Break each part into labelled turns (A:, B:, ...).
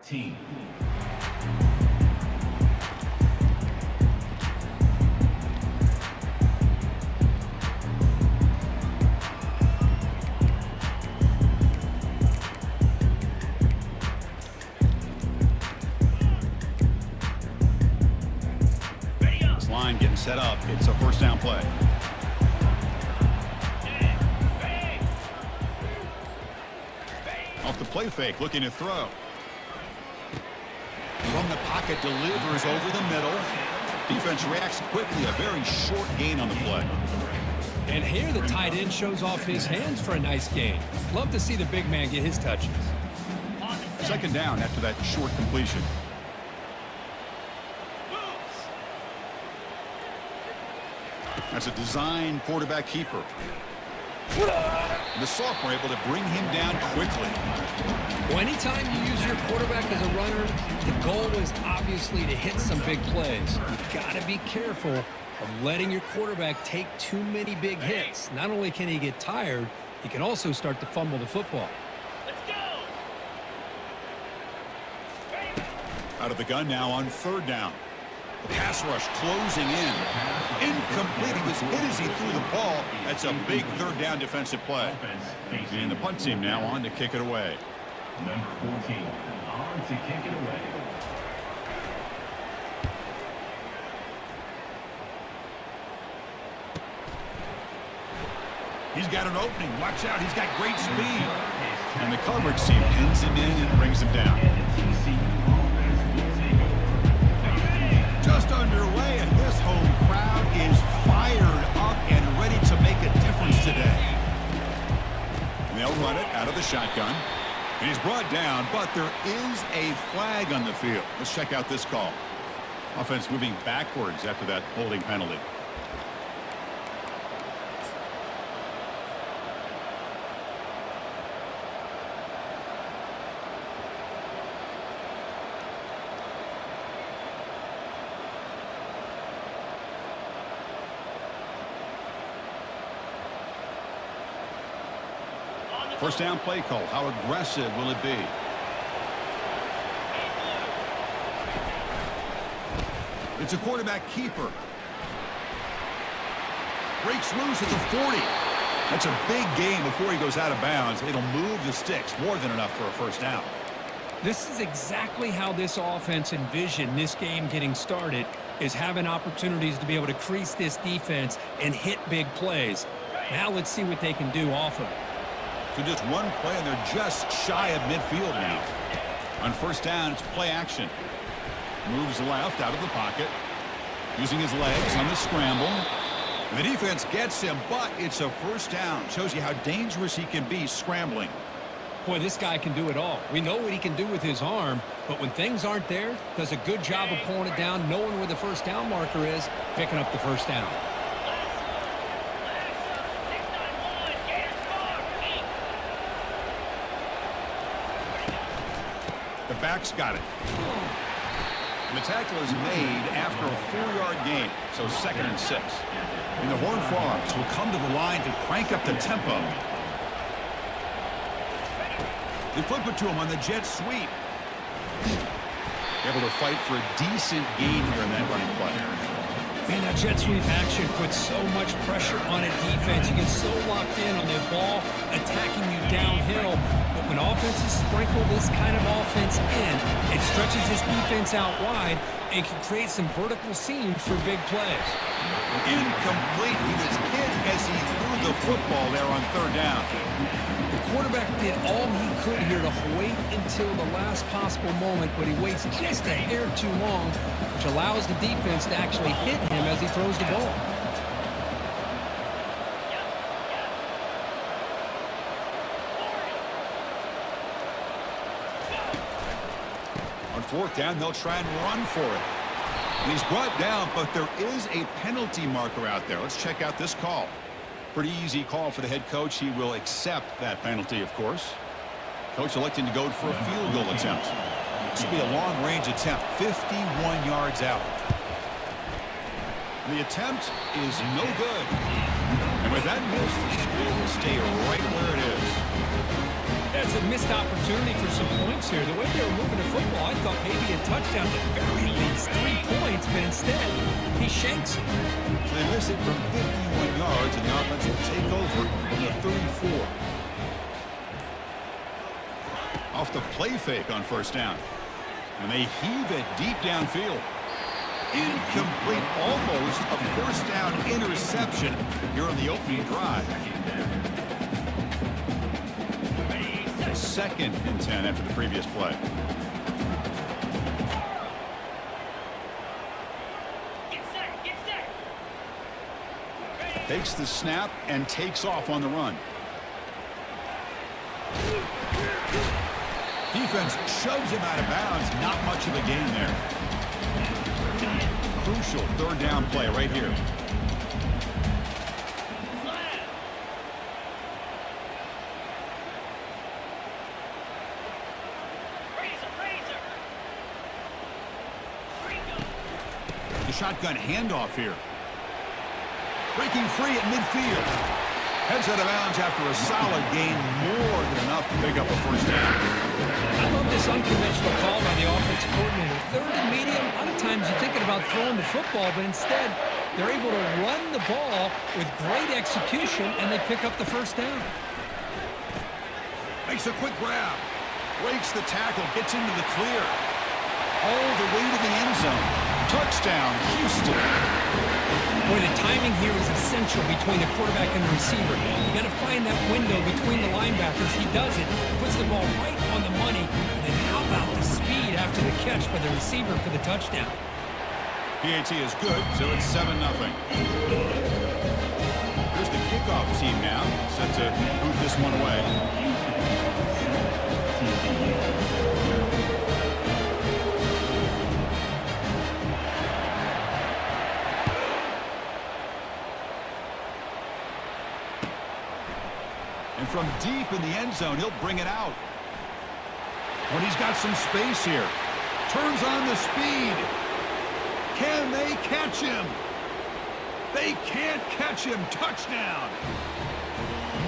A: Team.
B: This line getting set up. It's a first down play. Off the play fake, looking to throw. From the pocket, delivers over the middle. Defense reacts quickly. A very short gain on the play.
C: And here the tight end shows off his hands for a nice gain. Love to see the big man get his touches.
B: Second down after that short completion. That's a design quarterback keeper. The sophomore able to bring him down quickly.
C: Well, anytime you use your quarterback as a runner, the goal is obviously to hit some big plays. You've got to be careful of letting your quarterback take too many big hits. Not only can he get tired, he can also start to fumble the football.
A: Let's go.
B: Out of the gun now on third down. The pass rush closing in. Incomplete. He was hit as he threw the ball. That's a big third down defensive play. And the punt team now on to kick it away.
A: Number 14 on to kick it away.
B: He's got an opening. Watch out. He's got great speed. And the coverage team pins him in and brings him down. Just underway, and this home crowd is fired up and ready to make a difference today. And they'll run it out of the shotgun. And he's brought down, but there is a flag on the field. Let's check out this call. Offense moving backwards after that holding penalty. First down play call. How aggressive will it be? It's a quarterback keeper. Breaks loose at the 40. That's a big gain before he goes out of bounds. It'll move the sticks. More than enough for a first down.
C: This is exactly how this offense envisioned this game getting started, is having opportunities to be able to crease this defense and hit big plays. Now let's see what they can do off of it.
B: So just one play, and they're just shy of midfield now. On first down, it's play action. Moves left out of the pocket. Using his legs on the scramble. And the defense gets him, but it's a first down. Shows you how dangerous he can be scrambling.
C: Boy, this guy can do it all. We know what he can do with his arm, but when things aren't there, does a good job of pulling it down, knowing where the first down marker is, picking up the first down.
B: The back's got it. And the tackle is made after a 4-yard gain, so 2nd and 6. And the Horned Frogs will come to the line to crank up the tempo. They flip it to him on the jet sweep. Able to fight for a decent gain here in that running play.
C: Man, that jet sweep action puts so much pressure on a defense. You get so locked in on the ball attacking you downhill. But when offenses sprinkle this kind of offense in, it stretches this defense out wide and can create some vertical seams for big plays.
B: Incomplete. He was hit as he threw the football there on third down.
C: The quarterback did all he could here to wait until the last possible moment, but he waits just a hair too long, which allows the defense to actually hit him as he throws the ball.
B: On fourth down, they'll try and run for it. And he's brought down, but there is a penalty marker out there. Let's check out this call. Pretty easy call for the head coach. He will accept that penalty, of course. Coach electing to go for a field goal attempt. This will be a long-range attempt, 51 yards out. The attempt is no good. And with that miss, the score will stay right where it is.
C: It's was a missed opportunity for some points here. The way they were moving the football, I thought maybe a touchdown at the very least, 3 points, but instead, he shanks it.
B: So they miss it from 51 yards, and the offense will take over from the 34. Off the play fake on first down. And they heave it deep downfield. Incomplete, almost a first down interception here on the opening drive. 2nd and 10 after the previous play.
D: Get set.
B: Takes the snap and takes off on the run. Defense shoves him out of bounds. Not much of a gain there. Crucial 3rd down play right here. The shotgun handoff here. Breaking free at midfield. Heads out of bounds after a solid gain, more than enough to pick up a first down.
C: I love this unconventional call by the offensive coordinator. 3rd and medium, a lot of times you're thinking about throwing the football, but instead they're able to run the ball with great execution, and they pick up the first down.
B: Makes a quick grab. Breaks the tackle, gets into the clear. All the way to the end zone. Touchdown, Houston.
C: Boy, the timing here is essential between the quarterback and the receiver. You got to find that window between the linebackers. He does it, puts the ball right on the money, and then how about the speed after the catch by the receiver for the touchdown?
B: PAT is good, so it's 7-0. Here's the kickoff team now, set to move this one away. And from deep in the end zone, he'll bring it out. When he's got some space here. Turns on the speed. Can they catch him? They can't catch him. Touchdown.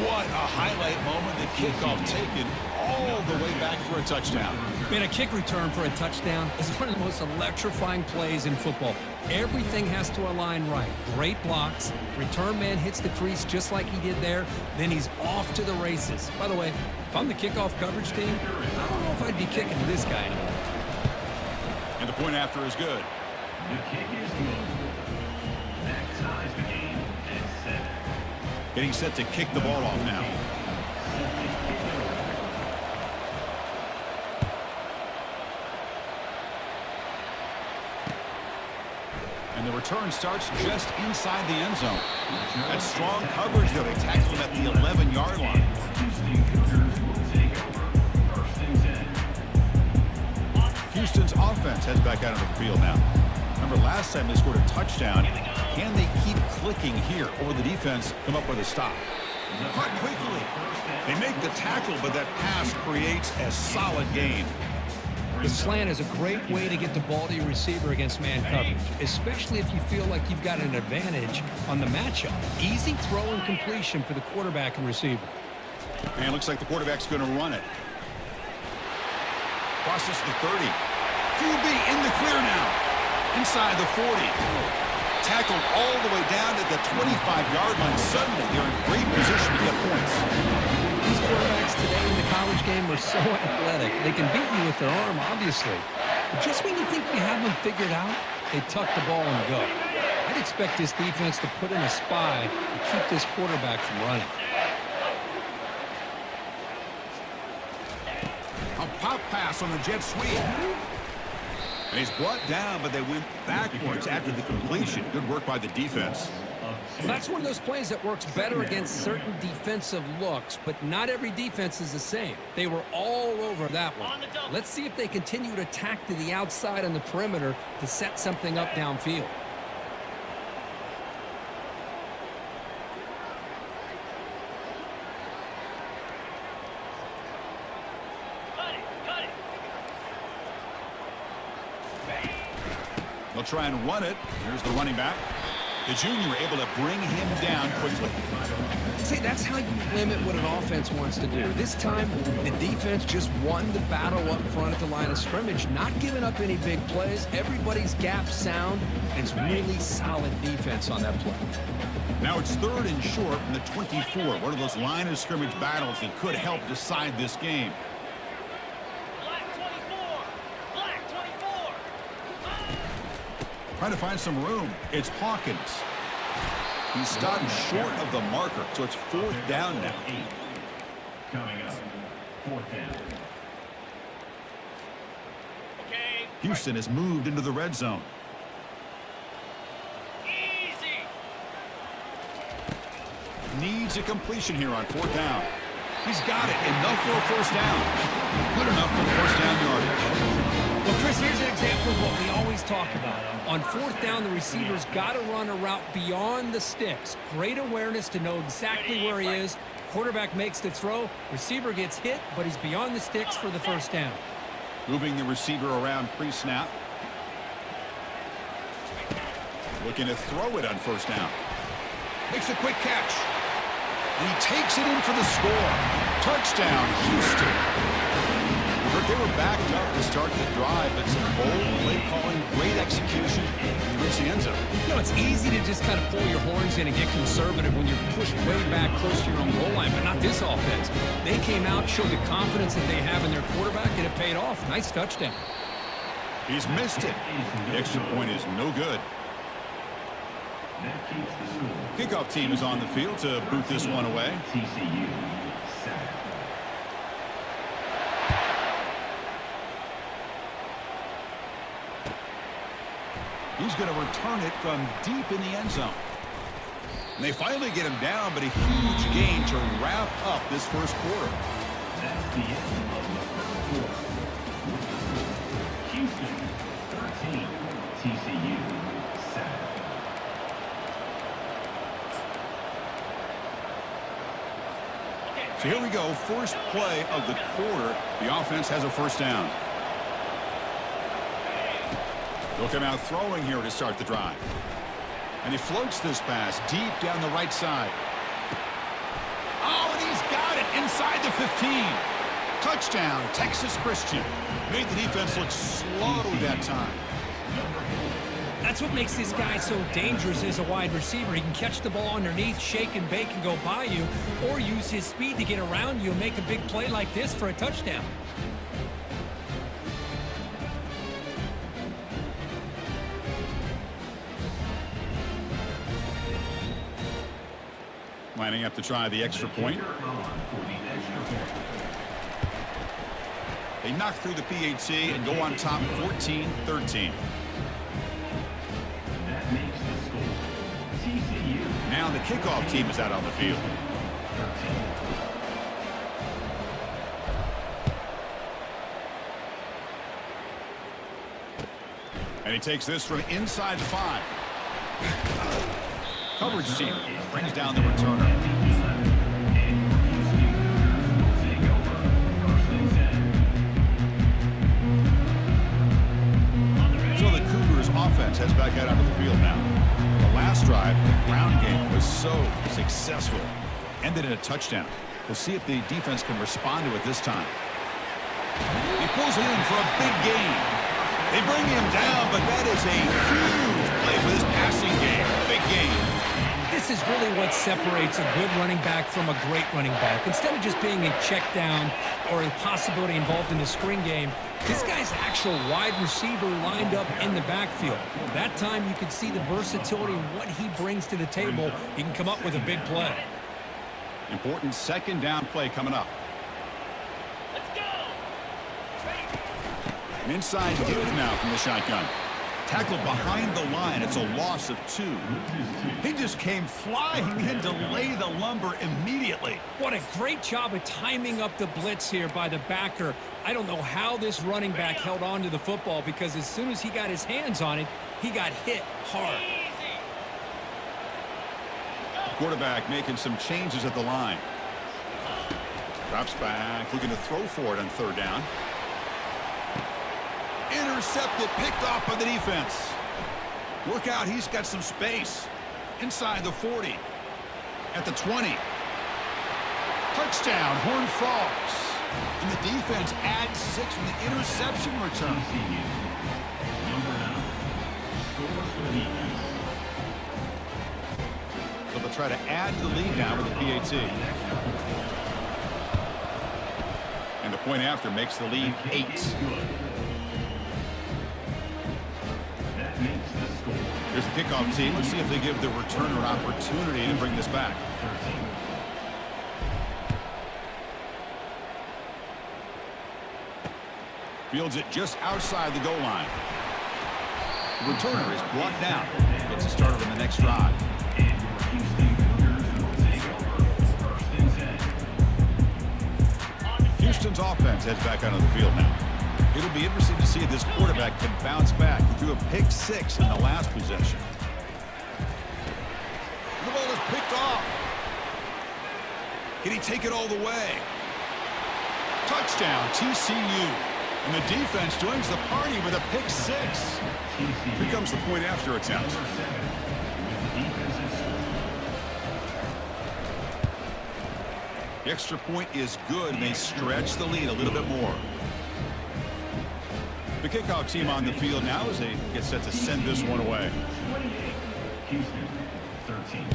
B: What a highlight moment. The kickoff taken all the way back for a touchdown.
C: Man, a kick return for a touchdown is one of the most electrifying plays in football. Everything has to align right. Great blocks. Return man hits the crease just like he did there. Then he's off to the races. By the way, if I'm the kickoff coverage team, I don't know if I'd be kicking to this guy anymore.
B: And the point after is good.
A: The kick is good. That ties the game at 7.
B: Getting set to kick the ball off now. And the return starts just inside the end zone. That's strong coverage there. They tackle him at the 11-yard line. Houston's offense heads back out onto the field now. Remember, last time they scored a touchdown. Can they keep clicking here, or will the defense come up with a stop? Cut quickly. They make the tackle, but that pass creates a solid gain.
C: The slant is a great way to get the ball to your receiver against man coverage, especially if you feel like you've got an advantage on the matchup. Easy throw and completion for the quarterback and receiver.
B: And it looks like the quarterback's going to run it. Crosses the 30. QB in the clear now. Inside the 40. Tackled all the way down at the 25-yard line. Suddenly, they're in great position to get points.
C: These quarterbacks today in the college game are so athletic. They can beat you with their arm, obviously. But just when you think you have them figured out, they tuck the ball and go. I'd expect this defense to put in a spy and keep this quarterback from running.
B: A pop pass on the jet sweep. And he's brought down, but they went backwards after the completion. Good work by the defense.
C: Well, that's one of those plays that works better against certain defensive looks, but not every defense is the same. They were all over that one. Let's see if they continue to attack to the outside on the perimeter to set something up downfield.
B: They'll try and run it. Here's the running back. The junior able to bring him down quickly.
C: See, that's how you limit what an offense wants to do. This time, the defense just won the battle up front at the line of scrimmage, not giving up any big plays. Everybody's gap sound, and it's really solid defense on that play.
B: Now it's 3rd and short from the 24. One of those line of scrimmage battles that could help decide this game.
D: Black 24. Black 24.
B: Trying to find some room. It's Hawkins. He's stopped short of the marker, so it's 4th down now.
A: Coming up, 4th down.
D: Okay.
B: Houston has moved into the red zone.
D: Easy.
B: Needs a completion here on 4th down. He's got it. Enough for a 1st down. Good enough for 1st down yardage.
C: Well, Chris, here's an example of what we always talk about. On 4th down, the receiver's got to run a route beyond the sticks. Great awareness to know exactly where he is. Quarterback makes the throw. Receiver gets hit, but he's beyond the sticks for the 1st down.
B: Moving the receiver around pre-snap. Looking to throw it on 1st down. Makes a quick catch. And he takes it in for the score. Touchdown, Houston. They were backed up to start the drive, but some bold play calling, great execution, and reach the end zone.
C: You know, it's easy to just kind of pull your horns in and get conservative when you're pushed way back close to your own goal line, but not this offense. They came out, showed the confidence that they have in their quarterback, and it paid off. Nice touchdown.
B: He's missed it. The extra point is no good.
A: That keeps the score.
B: Kickoff team is on the field to boot this one away.
A: TCU, sack.
B: He's going to return it from deep in the end zone. And they finally get him down, but a huge gain to wrap up this 1st quarter.
A: That's the end of the 1st quarter. Houston, 13. TCU, sack.
B: So here we go, first play of the quarter. The offense has a 1st down. They'll come out throwing here to start the drive. And he floats this pass deep down the right side. Oh, and he's got it inside the 15. Touchdown, Texas Christian. Made the defense look slow that time.
C: That's what makes this guy so dangerous as a wide receiver. He can catch the ball underneath, shake and bake and go by you, or use his speed to get around you and make a big play like this for a touchdown.
B: Lining up to try the extra point. They knock through the PAT and go on top 14-13.
A: That makes the score. TCU.
B: Now the kickoff team is out on the field.
A: 13.
B: And he takes this from inside the 5. Coverage team brings down the returner. So the Cougars offense heads back out onto the field now. The last drive, the ground game was so successful. Ended in a touchdown. We'll see if the defense can respond to it this time. He pulls it in for a big gain. They bring him down, but that is a huge play for this passing game. Big gain.
C: This is really what separates a good running back from a great running back. Instead of just being a check down or a possibility involved in the screen game, this guy's actual wide receiver lined up in the backfield. That time you can see the versatility of what he brings to the table. He can come up with a big play.
B: Important 2nd down play coming up.
D: Let's go.
B: An inside give now from the shotgun. Tackled behind the line. It's a loss of 2. He just came flying in to lay the lumber immediately.
C: What a great job of timing up the blitz here by the backer. I don't know how this running back held on to the football, because as soon as he got his hands on it, he got hit hard.
D: Easy.
B: Quarterback making some changes at the line. Drops back, looking to throw for it on 3rd down. Intercepted, picked off by the defense. Look out, he's got some space. Inside the 40. At the 20. Touchdown, Horn Frogs. And the defense adds 6 from the interception return.
A: TCU. Number 9. Scores for the defense.
B: So they'll try to add to the lead now with the PAT. And the point after makes the lead 8.
A: Good. That makes the score.
B: Here's the kickoff team. Let's see if they give the returner an opportunity to bring this back.
A: 13.
B: Fields it just outside the goal line. The returner is brought down. Gets a started on the next drive.
A: And your Houston Cougars will take over 1st and 10.
B: Houston's offense heads back onto the field now. It'll be interesting to see if this quarterback can bounce back. He threw a pick 6 in the last possession. The ball is picked off. Can he take it all the way? Touchdown, TCU. And the defense joins the party with a pick 6. Here comes the point after attempt.
A: Number 7 with the defensive score.
B: The extra point is good, and they stretch the lead a little bit more. The kickoff team on the field now as they get set to send this one away.
A: 28. Houston 13.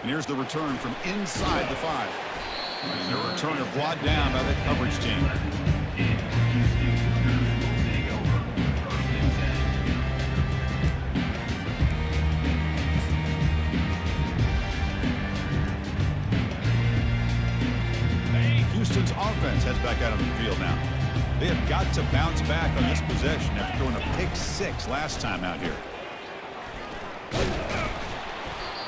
B: And here's the return from inside the 5. And the returner brought down by the coverage team.
A: And Houston Cougars will take over 1st and 10.
B: Houston's offense heads back out on the field now. They have got to bounce back on this possession after throwing a pick 6 last time out here.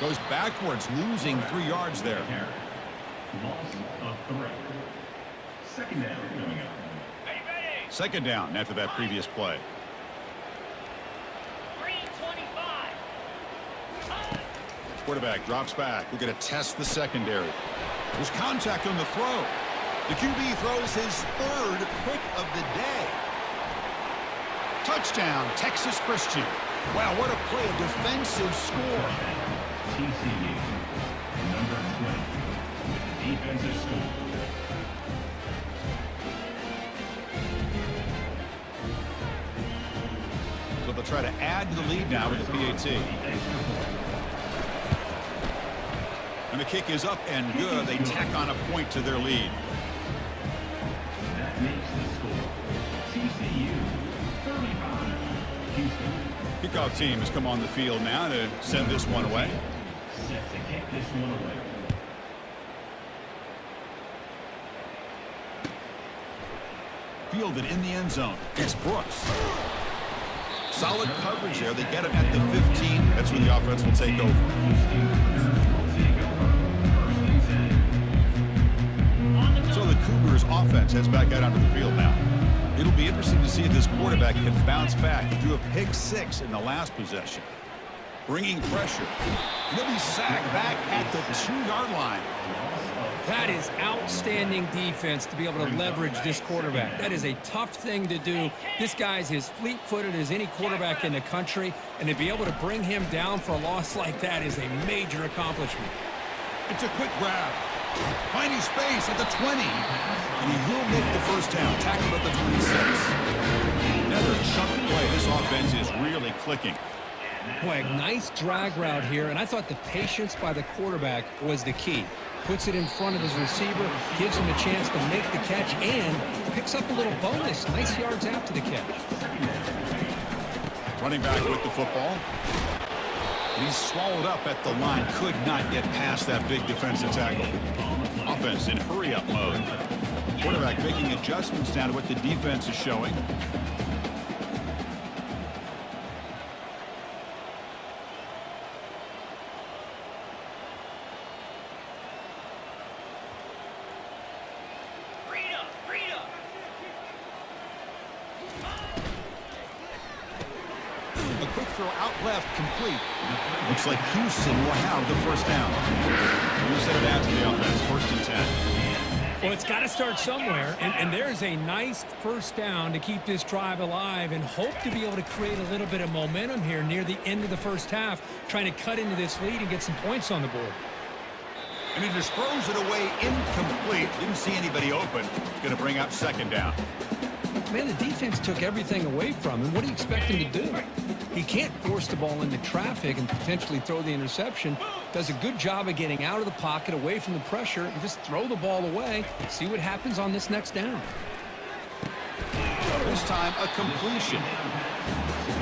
B: Goes backwards, losing 3 yards there.
A: Loss of 3. Second down coming up.
D: Are you ready?
B: Second down after that previous play.
D: 325. Time.
B: Quarterback drops back. We're going to test the secondary. There's contact on the throw. The QB throws his 3rd pick of the day. Touchdown, Texas Christian. Wow, what a play, a defensive score.
A: TCU, number 20, with the defensive score.
B: So they'll try to add to the lead now with the PAT. And the kick is up and good. They tack on a point to their lead.
A: That makes the score. TCU, 35, Houston.
B: Kickoff team has come on the field now to send this one away.
A: Set to kick this one away.
B: Fielded in the end zone. It's Brooks. Solid coverage there. They get him at the 15. That's where the offense will take over.
A: Houston Cougars will take over 1st and 10.
B: So the Cougars offense heads back out onto the field now. It'll be interesting to see if this quarterback can bounce back. He threw a pick 6 in the last possession. Bringing pressure. He'll be sacked back at the 2-yard line.
C: That is outstanding defense to be able to leverage this quarterback. That is a tough thing to do. This guy's as fleet-footed as any quarterback in the country, and to be able to bring him down for a loss like that is a major accomplishment.
B: It's a quick grab. Finding space at the 20. And he will make the first down. Tackled at the 26. Another chunk play. This offense is really clicking.
C: Boy, a nice drag route here, and I thought the patience by the quarterback was the key. Puts it in front of his receiver, gives him a chance to make the catch, and picks up a little bonus. Nice yards after the catch.
B: Running back with the football. He's swallowed up at the line. Could not get past that big defensive tackle. Offense in hurry-up mode. Quarterback making adjustments down to what the defense is showing. A quick throw out left, complete. Looks like Houston will have the first down. We'll set it out to the offense, 1st and 10.
C: Well, it's got to start somewhere, and there's a nice first down to keep this drive alive and hope to be able to create a little bit of momentum here near the end of the first half, trying to cut into this lead and get some points on the board.
B: And he just throws it away incomplete. Didn't see anybody open. Going to bring up second down.
C: Man, the defense took everything away from him. What do you expect him to do? He can't force the ball into traffic and potentially throw the interception. Does a good job of getting out of the pocket, away from the pressure, and just throw the ball away. See what happens on this next down.
B: This time, a completion.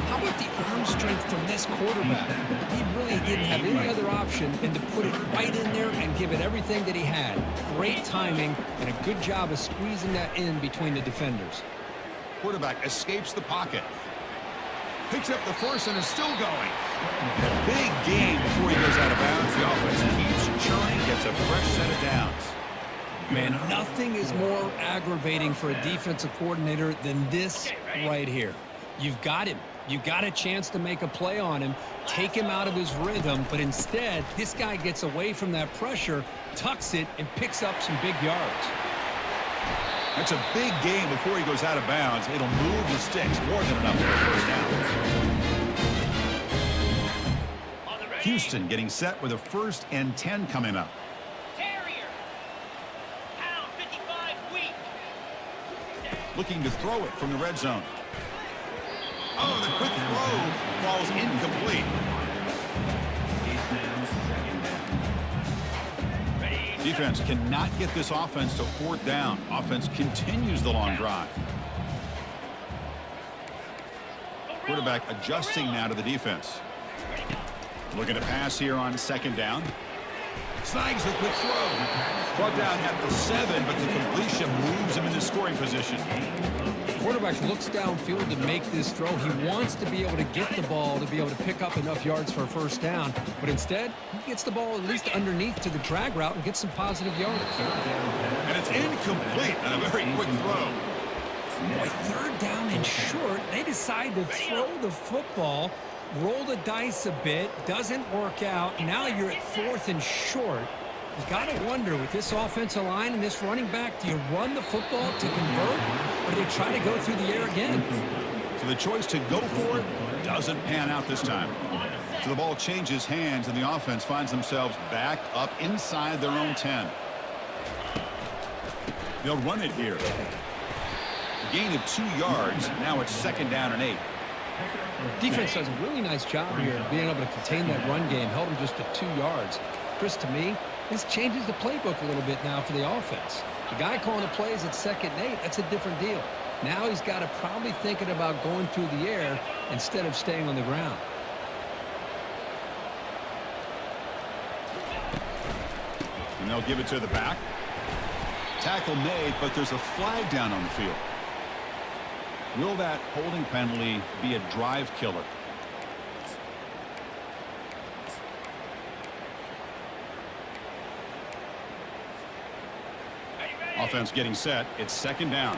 C: How about the arm strength from this quarterback? He really didn't have any other option than to put it right in there and give it everything that he had. Great timing and a good job of squeezing that in between the defenders.
B: Quarterback escapes the pocket. Picks up the first and is still going. A big gain before he goes out of bounds. The offense keeps churning, gets a fresh set of downs.
C: Man, nothing is more aggravating for a defensive coordinator than this right here. You've got him. You've got a chance to make a play on him, take him out of his rhythm, but instead, this guy gets away from that pressure, tucks it, and picks up some big yards.
B: That's a big gain before he goes out of bounds. It'll move the sticks more than enough for a first down. Houston getting set with a 1st and 10 coming up.
D: Terrier. Pound 55 weak.
B: Looking to throw it from the red zone. Oh, the quick throw falls incomplete. Defense cannot get this offense to 4th down. Offense continues the long drive. Quarterback adjusting now to the defense. Looking to pass here on 2nd down. Snags the quick throw. Brought down at the 7, but the completion moves him into scoring position.
C: Quarterback looks downfield to make this throw. He wants to be able to get the ball to be able to pick up enough yards for a first down, but instead he gets the ball at least underneath to the drag route and gets some positive yards.
B: And it's incomplete on a very quick throw.
C: Boy, 3rd down and short. They decide to throw the football, roll the dice a bit, doesn't work out. Now you're at 4th and short. You got to wonder, with this offensive line and this running back, do you run the football to convert, or do you try to go through the air again?
B: So the choice to go for it doesn't pan out this time. So the ball changes hands, and the offense finds themselves back up inside their own 10. They'll run it here. A gain of 2 yards. Now it's 2nd down and 8.
C: Defense does a really nice job here of being able to contain that run game, held them just to 2 yards. Chris, to me, this changes the playbook a little bit now for the offense. The guy calling the plays at 2nd and 8, that's a different deal. Now he's got to probably thinking about going through the air instead of staying on the ground.
B: And they'll give it to the back. Tackle made, but there's a flag down on the field. Will that holding penalty be a drive killer? Offense getting set. It's 2nd down.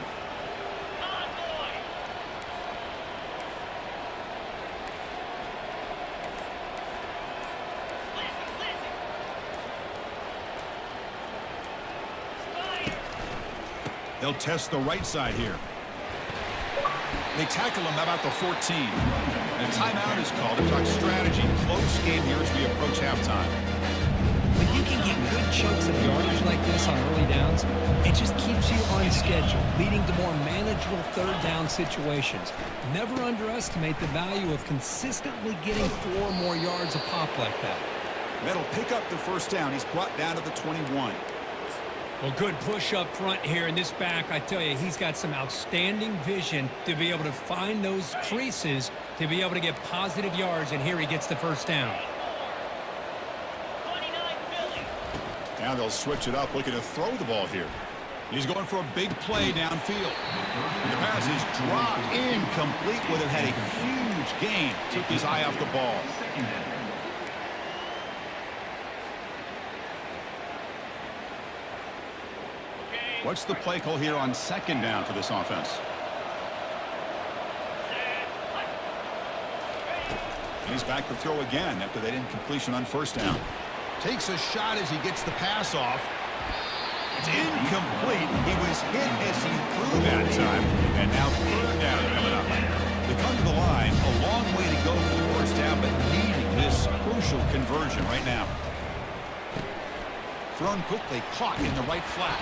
B: They'll test the right side here. They tackle him about the 14. And a timeout is called to talk strategy. Close game here as we approach halftime.
C: When you can get good chunks of yardage like this on early downs, it just keeps you on schedule, leading to more manageable 3rd down situations. Never underestimate the value of consistently getting 4 more yards a pop like that.
B: That'll pick up the first down. He's brought down to the 21.
C: Well, good push up front here in this back. I tell you, he's got some outstanding vision to be able to find those creases, to be able to get positive yards, and here he gets the first down.
B: Now they'll switch it up, looking to throw the ball here. He's going for a big play downfield. And the pass is dropped incomplete. Would have had a huge gain. Took his eye off the ball. What's the play call here on 2nd down for this offense? He's back to throw again after that incompletion on 1st down. Takes a shot as he gets the pass off. It's incomplete. He was hit as he threw that time. And now third down coming up. They come to the line. A long way to go for the first down, but needing this crucial conversion right now. Thrown quickly, caught in the right flat.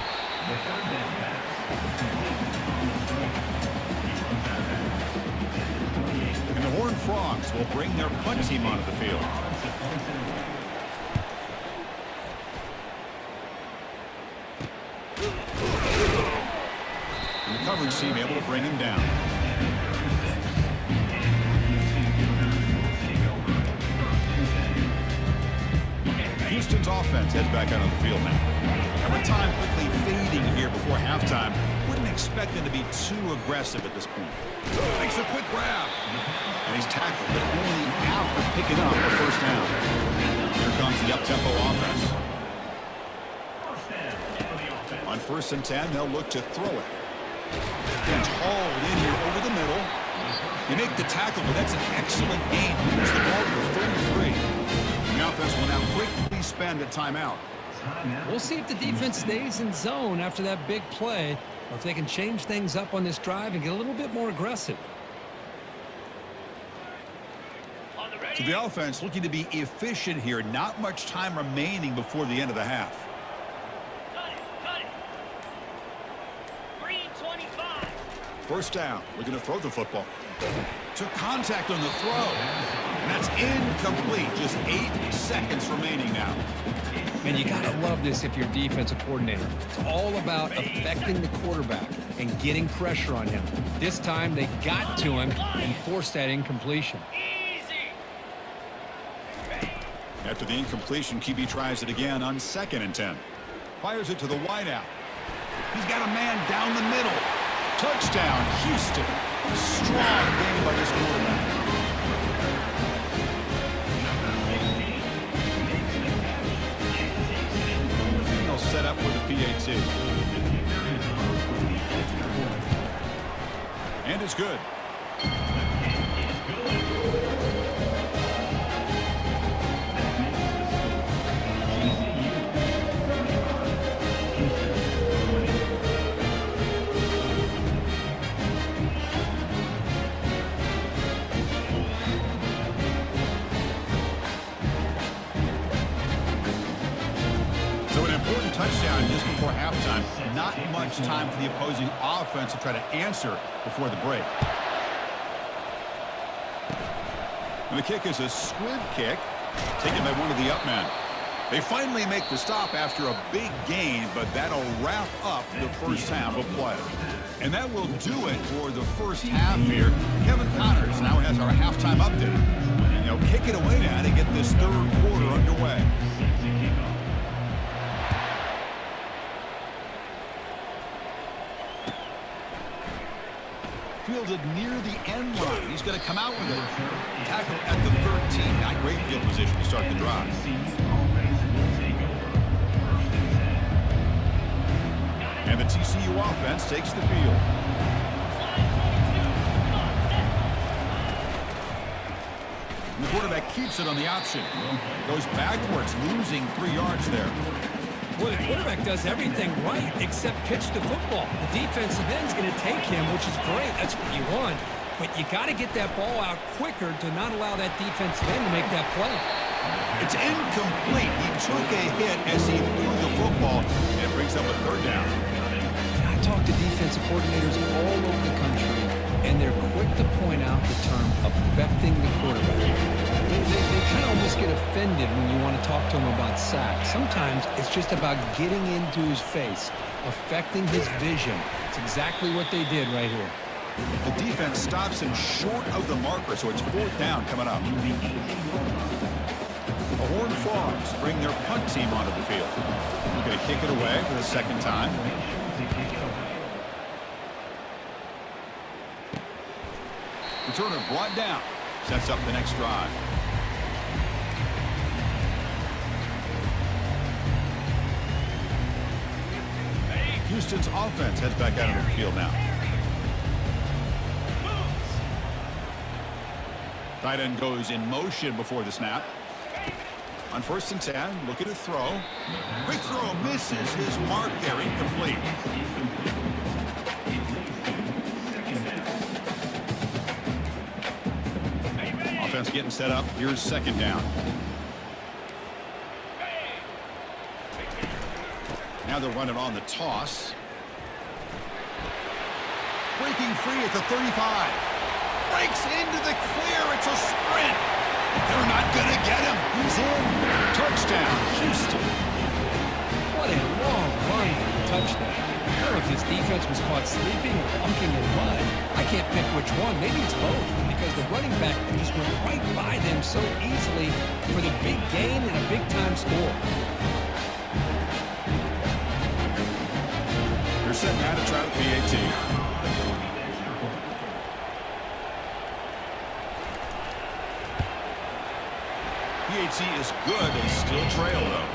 B: And the Horned Frogs will bring their punt team onto the field. And the coverage team able to bring him down. Houston's offense heads back out on the field now. And with time quickly fading here before halftime, wouldn't expect them to be too aggressive at this point. Makes a quick grab. And he's tackled, but only after picking up a first down. Here comes the up-tempo offense. On 1st and 10, they'll look to throw it. Gets hauled in here over the middle. You make the tackle, but that's an excellent gain. It's the ball to 33. The offense will now quickly spend a timeout.
C: We'll see if the defense stays in zone after that big play, or if they can change things up on this drive and get a little bit more aggressive.
B: So the offense looking to be efficient here. Not much time remaining before the end of the half.
D: Cut it. Green 25.
B: First down. Looking to throw the football. Took contact on the throw. And that's incomplete. Just 8 seconds remaining now.
C: And you got to love this if you're a defensive coordinator. It's all about affecting the quarterback and getting pressure on him. This time they got to him and forced that incompletion.
D: Easy.
B: After the incompletion, QB tries it again on 2nd and 10. Fires it to the wideout. He's got a man down the middle. Touchdown, Houston. Strong game by this quarterback. They'll set up with the PAT. And it's good. Touchdown just before halftime. Not much time for the opposing offense to try to answer before the break. And the kick is a squib kick taken by one of the up men. They finally make the stop after a big gain, but that'll wrap up the first half of play. And that will do it for the first half here. Kevin Connors now has our halftime update. And they'll kick it away now to get this third quarter underway. Fielded near the end line. He's going to come out with it. Tackle at the 13. Not great field position to start the drive. And the TCU offense takes the field. And the quarterback keeps it on the option. Goes backwards, losing 3 yards there.
C: Well, the quarterback does everything right except pitch the football. The defensive end's going to take him, which is great. That's what you want. But you got to get that ball out quicker to not allow that defensive end to make that play.
B: It's incomplete. He took a hit as he threw the football, and it brings up a third down.
C: I talk to defensive coordinators all over the country, and they're quick to point out the term affecting the quarterback. They kind of almost get offended when you want to talk to them about sacks. Sometimes it's just about getting into his face, affecting his vision. It's exactly what they did right here.
B: The defense stops him short of the marker, so it's 4th down coming up. The Horned Frogs bring their punt team onto the field. They're going to kick it away for the 2nd time. Returner brought down. Sets up the next drive. Houston's offense heads back out of the field now. Tight end goes in motion before the snap. On 1st and 10, looking to throw. Quick throw misses his mark there, incomplete. Offense getting set up. Here's 2nd down. Now they're running on the toss. Breaking free at the 35. Breaks into the clear. It's a sprint. They're not going to get him. He's in. Touchdown, Houston.
C: What a long run for a touchdown. I don't know if this defense was caught sleeping or bunking in mud. I can't pick which one. Maybe it's both, because the running back just went right by them so easily for the big gain and a big-time score.
B: They're setting out to try the PAT. PAT is good. They still trail, though.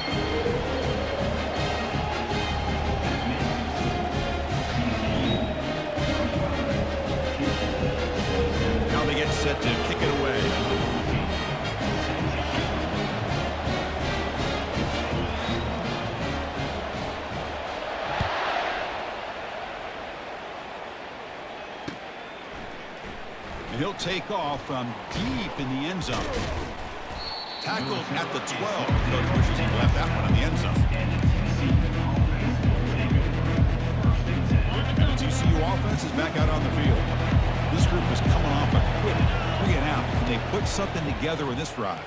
B: Now they get set to kick it away. And he'll take off from deep in the end zone. Tackled at the 12. Coach wishes he left that one in the end zone. And the TCU offense is back out on the field. This group is coming off a quick 3 and out. And they put something together in this drive.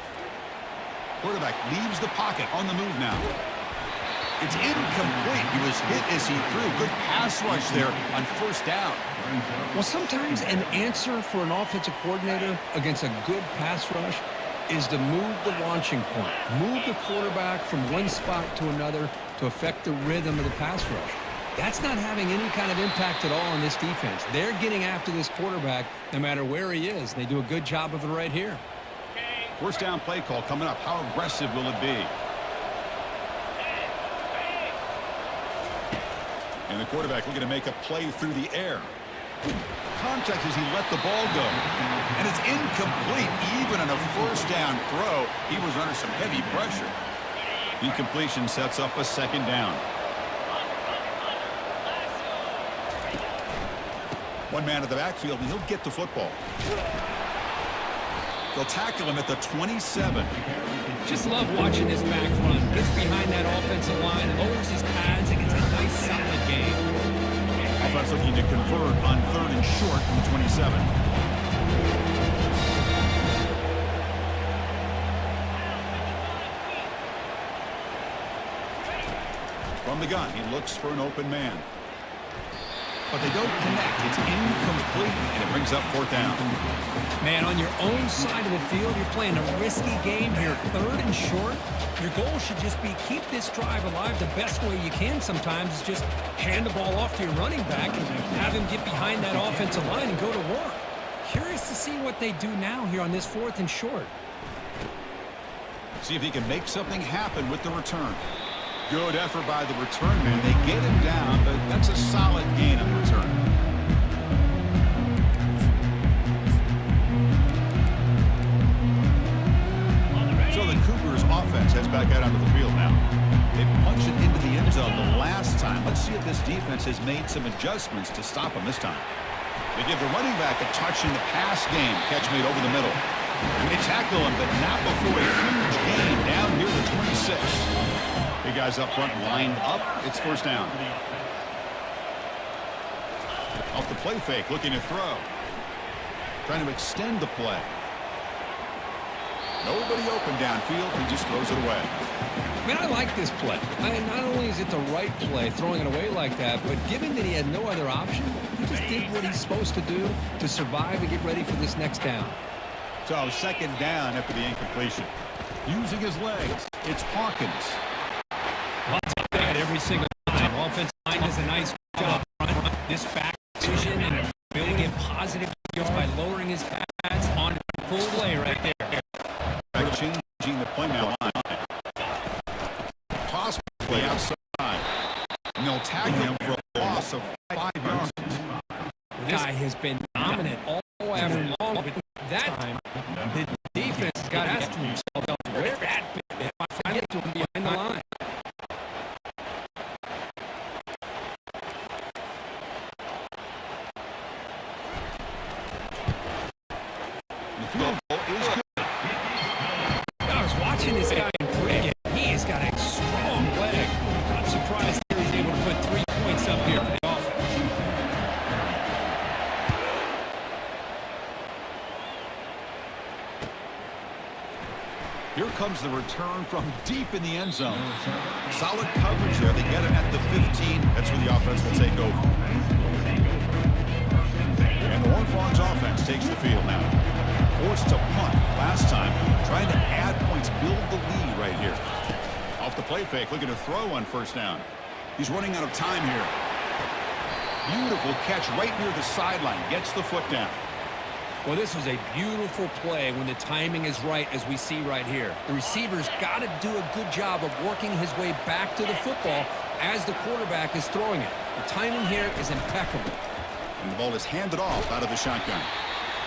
B: Quarterback leaves the pocket on the move now. It's incomplete. He was hit as he threw. Good pass rush there on 1st down.
C: Well, sometimes an answer for an offensive coordinator against a good pass rush is to move the launching point. Move the quarterback from one spot to another to affect the rhythm of the pass rush. That's not having any kind of impact at all on this defense. They're getting after this quarterback no matter where he is. They do a good job of it right here.
B: 1st down play call coming up. How aggressive will it be? And the quarterback looking to make a play through the air. Contact as he let the ball go. And it's incomplete. Even on a 1st down throw, he was under some heavy pressure. Incompletion sets up a 2nd down. One man at the backfield, and he'll get the football. They'll tackle him at the 27.
C: Just love watching this back run. Gets behind that offensive line, lowers his pads, and gets a nice solid gain.
B: Offense looking to convert on 3rd and short from the 27. From the gun, he looks for an open man. But they don't connect. It's incomplete, and it brings up 4th down.
C: Man, on your own side of the field, you're playing a risky game here, 3rd and short. Your goal should just be keep this drive alive the best way you can sometimes is just hand the ball off to your running back and have him get behind that offensive line and go to work. Curious to see what they do now here on this 4th and short.
B: See if he can make something happen with the return. Good effort by the return man. They get him down, but that's a solid gain on the return. So the Cougars offense heads back out onto the field now. They punched it into the end zone the last time. Let's see if this defense has made some adjustments to stop them this time. They give the running back a touch in the pass game. Catch made over the middle. And they tackle him, but not before a huge gain down near the 26. Big guys up front lined up. It's 1st down. Off the play fake, looking to throw. Trying to extend the play. Nobody open downfield. He just throws it away.
C: Man, I like this play. Not only is it the right play, throwing it away like that, but given that he had no other option, he just did what he's supposed to do to survive and get ready for this next down.
B: So 2nd down after the incompletion. Using his legs, it's Hawkins.
C: Lots of that every single time. Offensive line does a nice job running this back position and building positive yards by lowering his pads on full play right there.
B: Back changing the play now line. Toss play outside. And they'll tag him for a loss of 5 yards.
C: This guy has been dominant all afternoon long, but that time the defense got asking himself where that
B: Here comes the return from deep in the end zone. Solid coverage there. They get him at the 15. That's where the offense will take over. And the Horned Frogs offense takes the field now. Forced to punt last time. Trying to add points, build the lead right here. Off the play fake, looking to throw on first down. He's running out of time here. Beautiful catch right near the sideline. Gets the foot down.
C: Well, this was a beautiful play when the timing is right, as we see right here. The receiver's got to do a good job of working his way back to the football as the quarterback is throwing it. The timing here is impeccable.
B: And the ball is handed off out of the shotgun.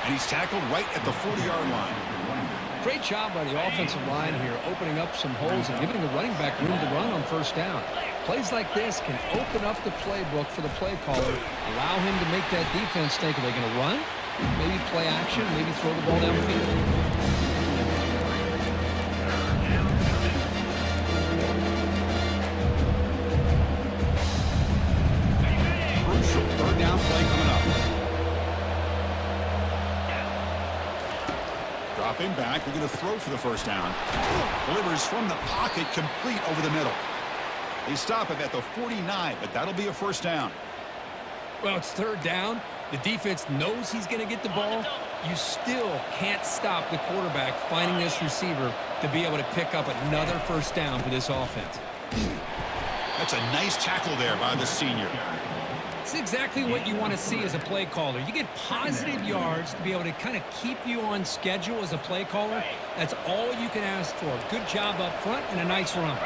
B: And he's tackled right at the 40-yard line.
C: Great job by the offensive line here, opening up some holes and giving the running back room to run on first down. Plays like this can open up the playbook for the play caller, allow him to make that defense think, are they going to run? Maybe play action, maybe throw the ball downfield.
B: Crucial third down play coming up. Dropping back, we're going to throw for the first down. Delivers from the pocket, complete over the middle. They stop him at the 49, but that'll be a first down.
C: Well, it's third down. The defense knows he's going to get the ball. You still can't stop the quarterback finding this receiver to be able to pick up another first down for this offense.
B: That's a nice tackle there by the senior.
C: It's exactly what you want to see as a play caller. You get positive yards to be able to kind of keep you on schedule as a play caller. That's all you can ask for. Good job up front and a nice run.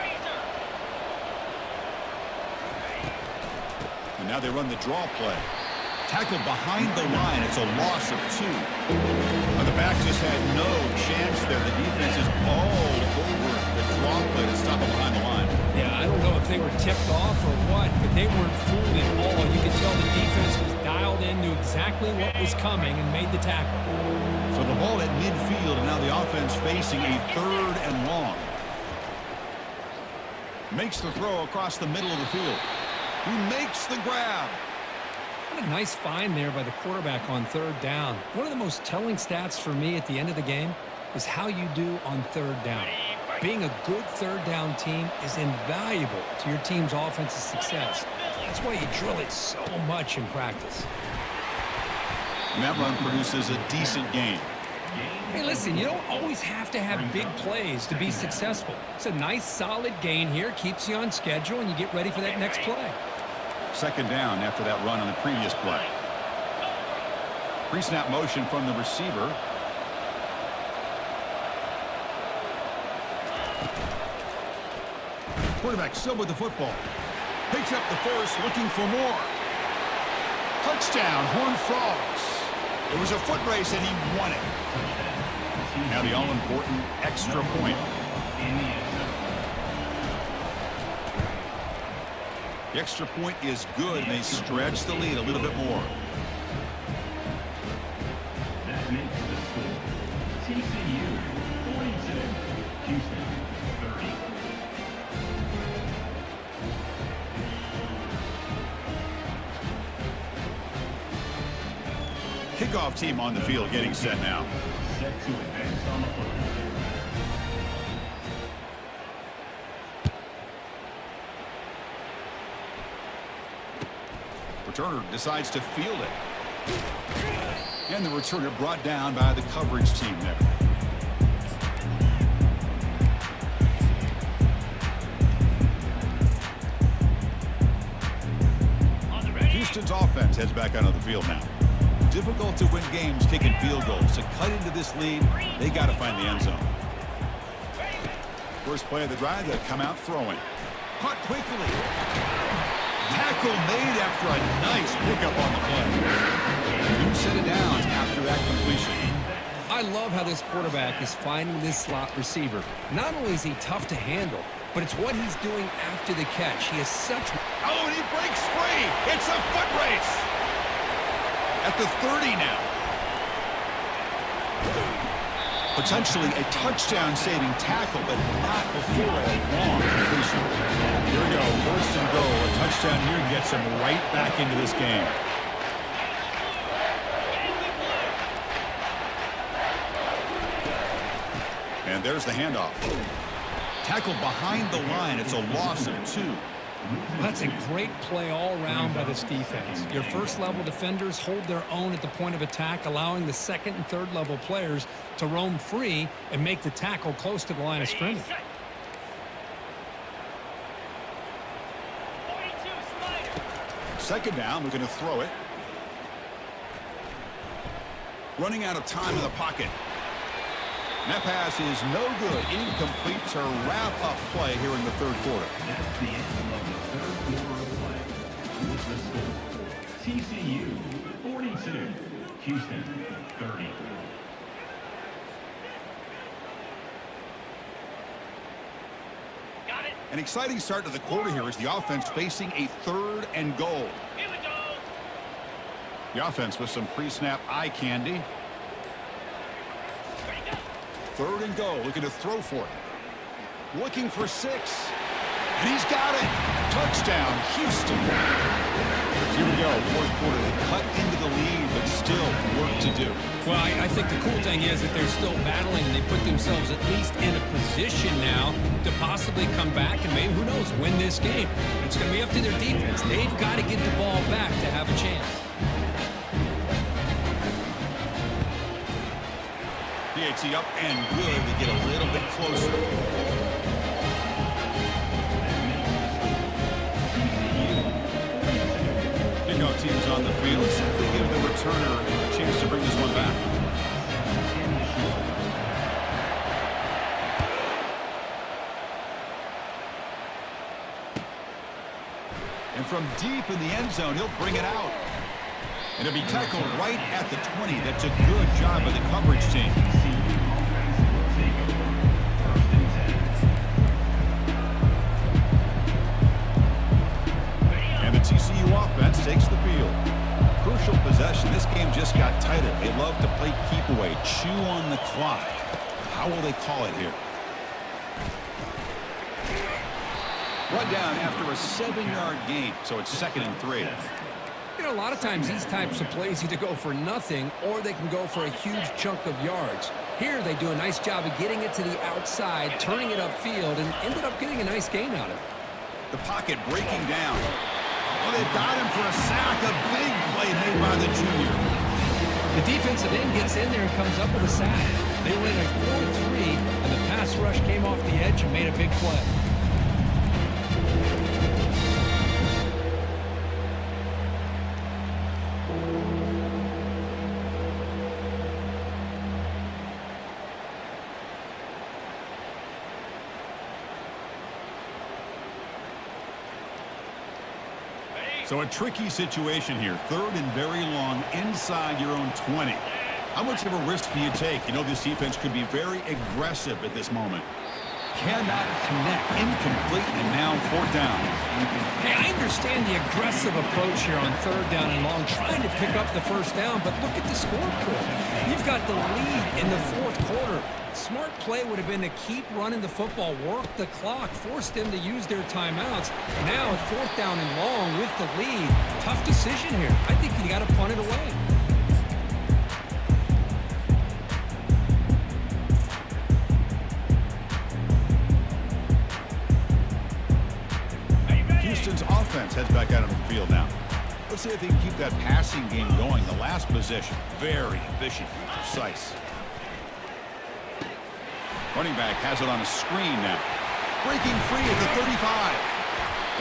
B: And now they run the draw play. Tackled behind the line. It's a loss of 2. The back just had no chance there. The defense is all over the draw play to stop him behind the line.
C: Yeah, I don't know if they were tipped off or what, but they weren't fooled at all. You could tell the defense was dialed in, knew exactly what was coming, and made the tackle.
B: So the ball at midfield, and now the offense facing a 3rd and long. Makes the throw across the middle of the field. He makes the grab.
C: What a nice find there by the quarterback on third down. One of the most telling stats for me at the end of the game is how you do on third down. Being a good third down team is invaluable to your team's offensive success. That's why you drill it so much in practice.
B: And that run produces a decent gain.
C: Hey, listen, you don't always have to have big plays to be successful. It's a nice, solid gain here, keeps you on schedule, and you get ready for that next play.
B: Second down after that run on the previous play. Pre-snap motion from the receiver. Quarterback still with the football. Picks up the first, looking for more. Touchdown, Horned Frogs. It was a foot race and he won it. Now the all-important extra point. The extra point is good, and they stretch the lead a little bit more.
A: That makes the score. TCU 42, Houston 30.
B: Kickoff team on the field getting set now.
A: Set to advance on the football.
B: Returner decides to field it. And the returner brought down by the coverage team there. Houston's offense heads back out of the field now. Difficult to win games kicking field goals. To cut into this lead, they got to find the end zone. First play of the drive, they come out throwing. Caught quickly. Tackle made after a nice pickup on the play. 2 set it down after that completion.
C: I love how this quarterback is finding this slot receiver. Not only is he tough to handle, but it's what he's doing after the catch. He has such...
B: Oh, and he breaks free. It's a foot race. At the 30 now. Potentially a touchdown-saving tackle, but not before a long completion. Here we go, first and goal. A touchdown here gets him right back into this game. And And there's the handoff. Tackled behind the line. It's a loss of 2.
C: That's a great play all around by this defense. Your first-level defenders hold their own at the point of attack, allowing the second and third-level players to roam free and make the tackle close to the line of scrimmage.
D: 42 slider.
B: Second down, we're going to throw it. Running out of time in the pocket. And that pass is no good. Incomplete to wrap up play here in the third quarter.
A: That's the end of the third quarter of play. With the score, TCU 42, Houston 30.
D: Got it.
B: An exciting start to the quarter here as the offense facing a 3rd and goal.
D: Here we go.
B: The offense with some pre-snap eye candy.
D: Ready, go.
B: 3rd and goal, looking to throw for it. Looking for 6. And he's got it. Touchdown, Houston. Here we go, fourth quarter. They cut into the lead, but still work to do.
C: Well, I think the cool thing is that they're still battling, and they put themselves at least in a position now to possibly come back and maybe, who knows, win this game. It's going to be up to their defense. They've got to get the ball back to have a chance.
B: PAT up and good to get a little bit closer. Kickoff team's on the field. Let's see if we give the returner a chance to bring this one back. And from deep in the end zone, he'll bring it out. And it'll be tackled right at the 20. That's a good job by the coverage team. And the TCU offense takes the field. Crucial possession. This game just got tighter. They love to play keep away, chew on the clock. How will they call it here? Run down after a 7-yard gain, so it's 2nd and 3.
C: You know, a lot of times these types of plays either go for nothing or they can go for a huge chunk of yards. Here they do a nice job of getting it to the outside, turning it upfield, and ended up getting a nice gain out of it.
B: The pocket breaking down. Oh, they've got him for a sack. A big play made by the junior.
C: The defensive end gets in there and comes up with a sack. They win a 4-3, and the pass rush came off the edge and made a big play.
B: So a tricky situation here. 3rd and very long inside your own 20. How much of a risk do you take? You know, this defense could be very aggressive at this moment. Cannot connect. Incomplete, and now 4th down.
C: Hey, I understand the aggressive approach here on 3rd down and long, trying to pick up the first down, but look at the scoreboard. You've got the lead in the 4th quarter. Smart play would have been to keep running the football, work the clock, force them to use their timeouts. Now at 4th down and long with the lead. Tough decision here. I think you got to punt it away.
B: Houston's offense heads back out on the field now. Let's see if they can keep that passing game going. The last possession, very efficient and precise. Running back has it on a screen now. Breaking free at the 35.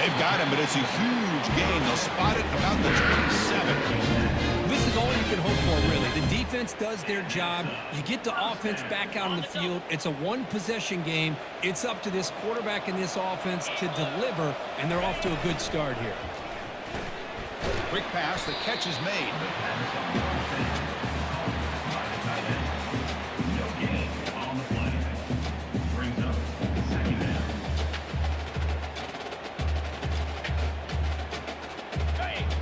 B: They've got him, but it's a huge gain. They'll spot it about the 27.
C: This is all you can hope for, really. The defense does their job. You get the offense back out on the field. It's a one-possession game. It's up to this quarterback and this offense to deliver, and they're off to a good start here.
B: Quick pass. The catch is made.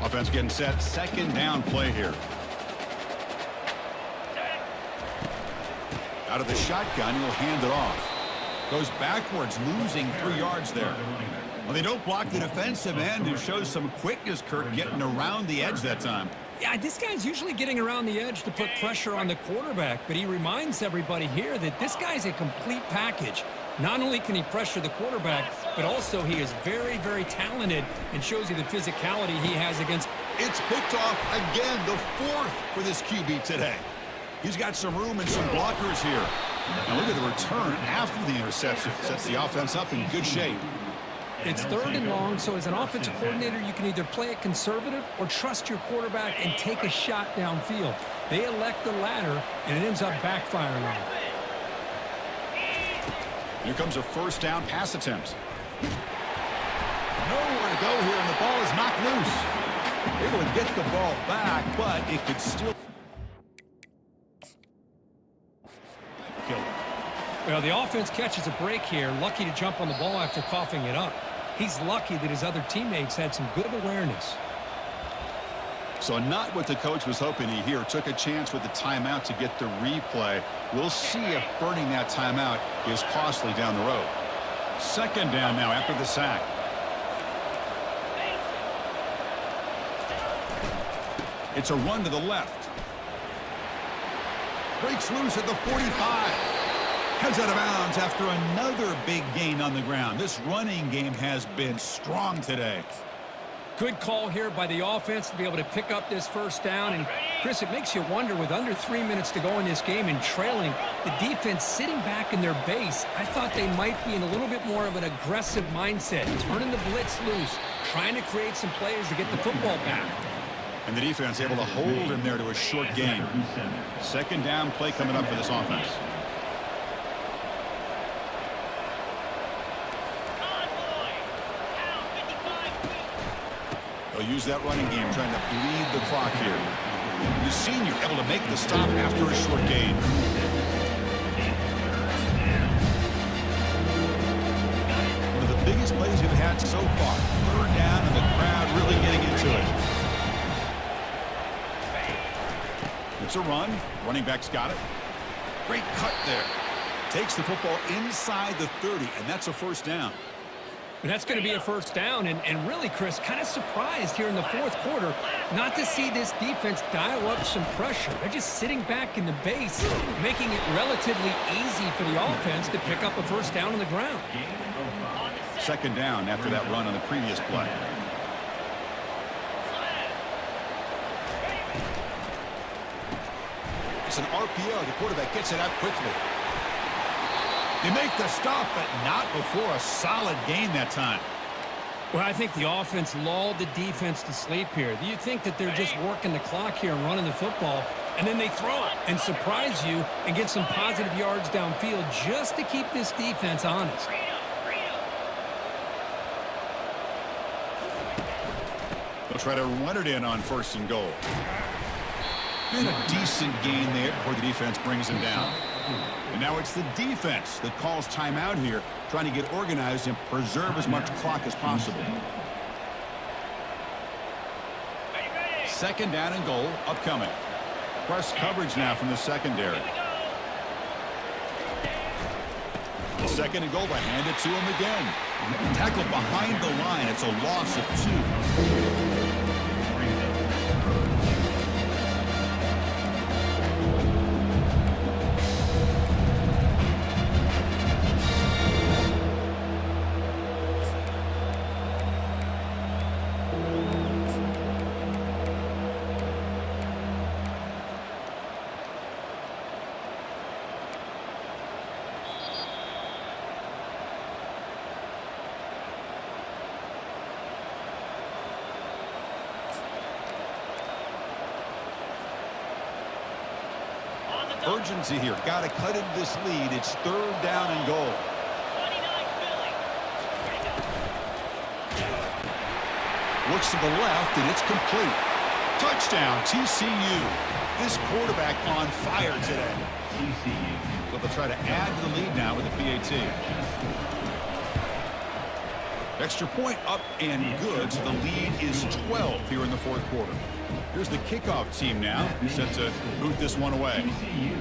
B: Offense getting set. 2nd down play here. Out of the shotgun, he'll hand it off. Goes backwards, losing 3 yards there. Well, they don't block the defensive end, who shows some quickness, Kirk, getting around the edge that time.
C: Yeah, this guy's usually getting around the edge to put pressure on the quarterback, but he reminds everybody here that this guy's a complete package. Not only can he pressure the quarterback, but also he is very, very talented and shows you the physicality he has against.
B: It's picked off again, the 4th for this QB today. He's got some room and some blockers here. Now look at the return after the interception. Sets the offense up in good shape.
C: It's 3rd and long, so as an offensive coordinator, you can either play it conservative or trust your quarterback and take a shot downfield. They elect the latter, and it ends up backfiring on them.
B: Here comes a 1st down pass attempt. Nowhere to go here, and the ball is knocked loose. Able to get the ball back, but it could still kill it.
C: Well, the offense catches a break here, lucky to jump on the ball after coughing it up. He's lucky that his other teammates had some good awareness.
B: So not what the coach was hoping to hear. Took a chance with the timeout to get the replay. We'll see if burning that timeout is costly down the road. 2nd down now after the sack. It's a run to the left. Breaks loose at the 45. Heads out of bounds after another big gain on the ground. This running game has been strong today.
C: Good call here by the offense to be able to pick up this 1st down. And, Chris, it makes you wonder, with under 3 minutes to go in this game and trailing, the defense sitting back in their base, I thought they might be in a little bit more of an aggressive mindset, turning the blitz loose, trying to create some plays to get the football back.
B: And the defense able to hold him there to a short gain. 2nd down play coming up for this offense. They'll use that running game, trying to bleed the clock here. The senior able to make the stop after a short gain. One of the biggest plays we've had so far. 3rd down, and the crowd really getting into it. It's a run. Running back's got it. Great cut there. Takes the football inside the 30, and that's a 1st down.
C: And that's going to be a 1st down, and really, Chris, kind of surprised here in the 4th quarter not to see this defense dial up some pressure. They're just sitting back in the base, making it relatively easy for the offense to pick up a 1st down on the ground.
B: 2nd down after that run on the previous play. It's an RPO. The quarterback gets it out quickly. They make the stop, but not before a solid gain that time.
C: Well, I think the offense lulled the defense to sleep here. Do you think that they're just working the clock here and running the football, and then they throw it and surprise you and get some positive yards downfield just to keep this defense honest?
B: They'll try to run it in on 1st and goal. And a decent gain there before the defense brings him down. And now it's the defense that calls timeout here, trying to get organized and preserve as much clock as possible. 2nd down and goal upcoming. Press coverage now from the secondary. The 2nd and goal, but hand it to him again. Tackled behind the line. It's a loss of 2. Urgency here. Got to cut into this lead. It's 3rd down and goal.
D: 29 Philly.
B: Looks to the left, and it's complete. Touchdown, TCU. This quarterback on fire today.
A: TCU.
B: But they'll try to add to the lead now with a PAT. Extra point up and good, so the lead is 12 here in the 4th quarter. Here's the kickoff team now, set to boot this one away.
A: TCU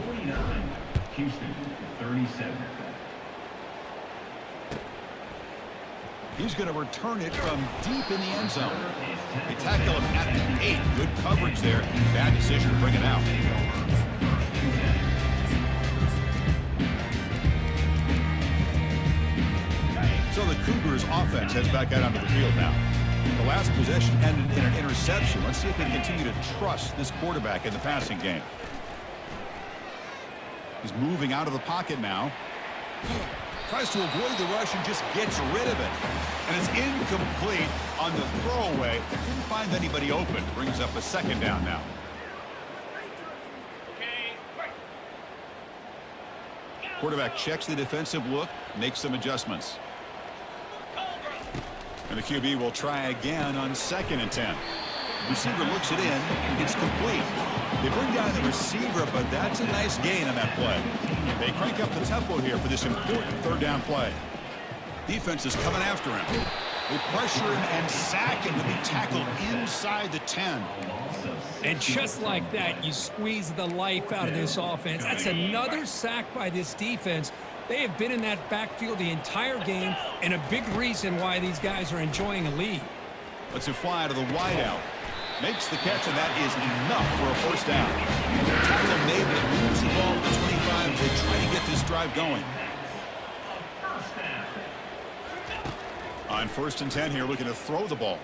A: 49, Houston 37.
B: He's going to return it from deep in the end zone. They tackle him at the 8. Good coverage there. Bad decision to bring it out. So the Cougars offense heads back out onto the field now. The last possession ended in an interception. Let's see if they can continue to trust this quarterback in the passing game. He's moving out of the pocket now. Tries to avoid the rush and just gets rid of it. And it's incomplete on the throwaway. Didn't find anybody open. Brings up a second down now. Quarterback checks the defensive look, makes some adjustments. And the QB will try again on 2nd and 10. Receiver looks it in. It's complete. They bring down the receiver, but that's a nice gain on that play. They crank up the tempo here for this important 3rd down play. Defense is coming after him. They pressure him and sack him to be tackled inside the 10.
C: And just like that, you squeeze the life out of this offense. That's another sack by this defense. They have been in that backfield the entire game, and a big reason why these guys are enjoying a lead.
B: Lets it fly to the wideout. Makes the catch, and that is enough for a 1st down. Tackle made, but moves the ball to the 25 as they try to get this drive going. On 1st and 10 here, looking to throw the ball.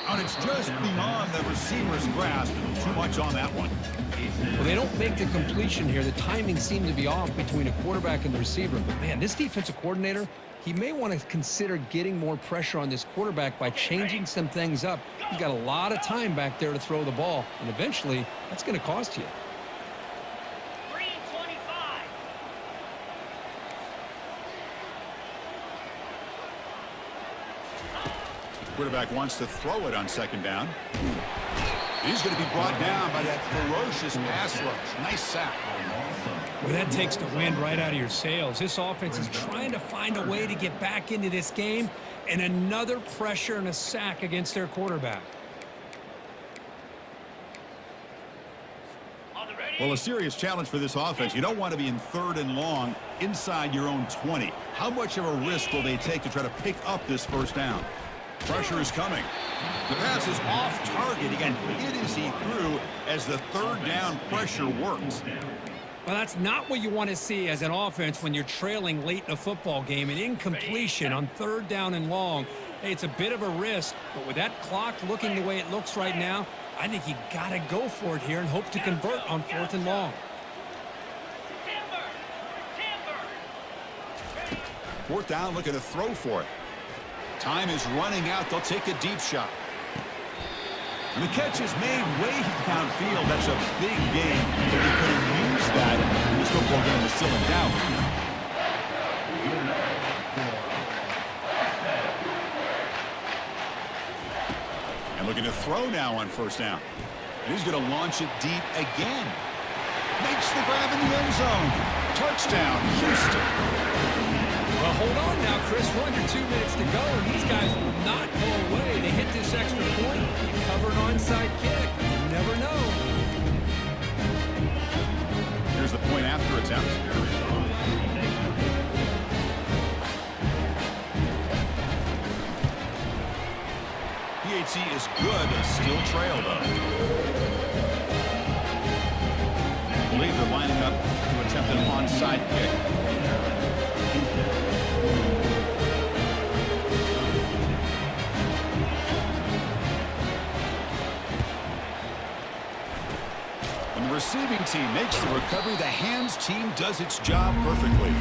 B: And it's just beyond the receiver's grasp. Too much on that one.
C: Well, they don't make the completion here. The timing seemed to be off between a quarterback and the receiver. But, man, this defensive coordinator, he may want to consider getting more pressure on this quarterback by changing some things up. He's got a lot of time back there to throw the ball, and eventually that's going to cost you.
D: 3:25.
B: Quarterback wants to throw it on 2nd down. He's going to be brought down by that ferocious pass rush. Nice sack.
C: Well, that takes the wind right out of your sails. This offense is trying to find a way to get back into this game, and another pressure and a sack against their quarterback.
B: Well, a serious challenge for this offense. You don't want to be in 3rd and long inside your own 20. How much of a risk will they take to try to pick up this 1st down? Pressure is coming. The pass is off target. Again, hit as he threw as the 3rd down pressure works.
C: Well, that's not what you want to see as an offense when you're trailing late in a football game. An incompletion on 3rd down and long. Hey, it's a bit of a risk, but with that clock looking the way it looks right now, I think you got to go for it here and hope to convert on 4th and long.
B: 4th down, looking to throw for it. Time is running out. They'll take a deep shot. And the catch is made way downfield. That's a big game. But he couldn't use that in this football game is still in doubt. And looking to throw now on 1st down. And he's going to launch it deep again. Makes the grab in the end zone. Touchdown, Houston.
C: Well, hold on now, Chris. We're under 2 minutes to go, and these guys will not go away. They hit this extra point. You cover an onside kick. You never know.
B: Here's the point after attempt. PAT is good, still trail though. I believe they're lining up to attempt an onside kick. When the receiving team makes the recovery, the hands team does its job perfectly.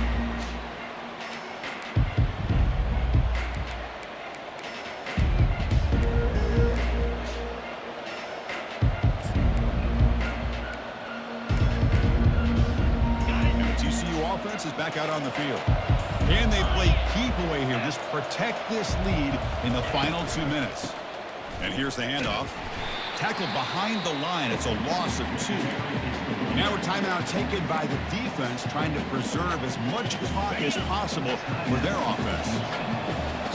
B: Is back out on the field. And they play keep away here. Just protect this lead in the final 2 minutes. And here's the handoff. Tackled behind the line. It's a loss of 2. Now a timeout taken by the defense, trying to preserve as much clock as possible for their offense.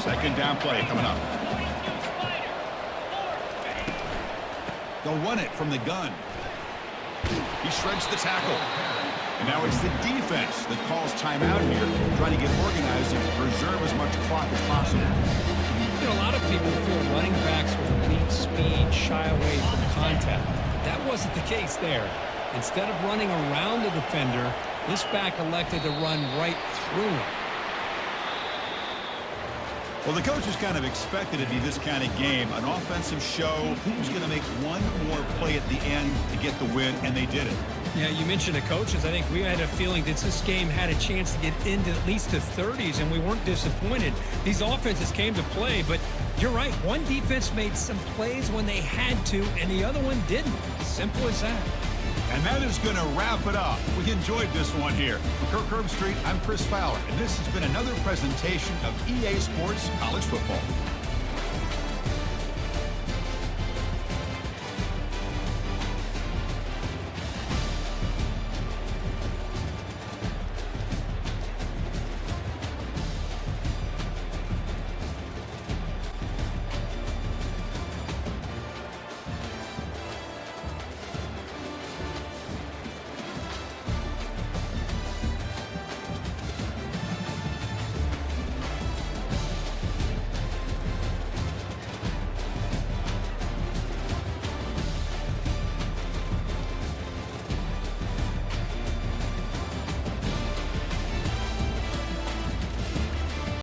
B: 2nd down play coming up. They'll run it from the gun. He shreds the tackle. And now it's the defense that calls timeout here, trying to get organized and preserve as much clock as possible.
C: You know, a lot of people feel running backs with elite speed shy away from contact. That wasn't the case there. Instead of running around the defender, this back elected to run right through him.
B: Well, the coaches kind of expected it to be this kind of game, an offensive show. Who's going to make one more play at the end to get the win, and they did it.
C: Yeah, you mentioned the coaches. I think we had a feeling that this game had a chance to get into at least the 30s, and we weren't disappointed. These offenses came to play, but you're right. One defense made some plays when they had to, and the other one didn't. Simple as that.
B: And that is going to wrap it up. We enjoyed this one here. For Kirk Herbstreit, I'm Chris Fowler, and this has been another presentation of EA Sports College Football.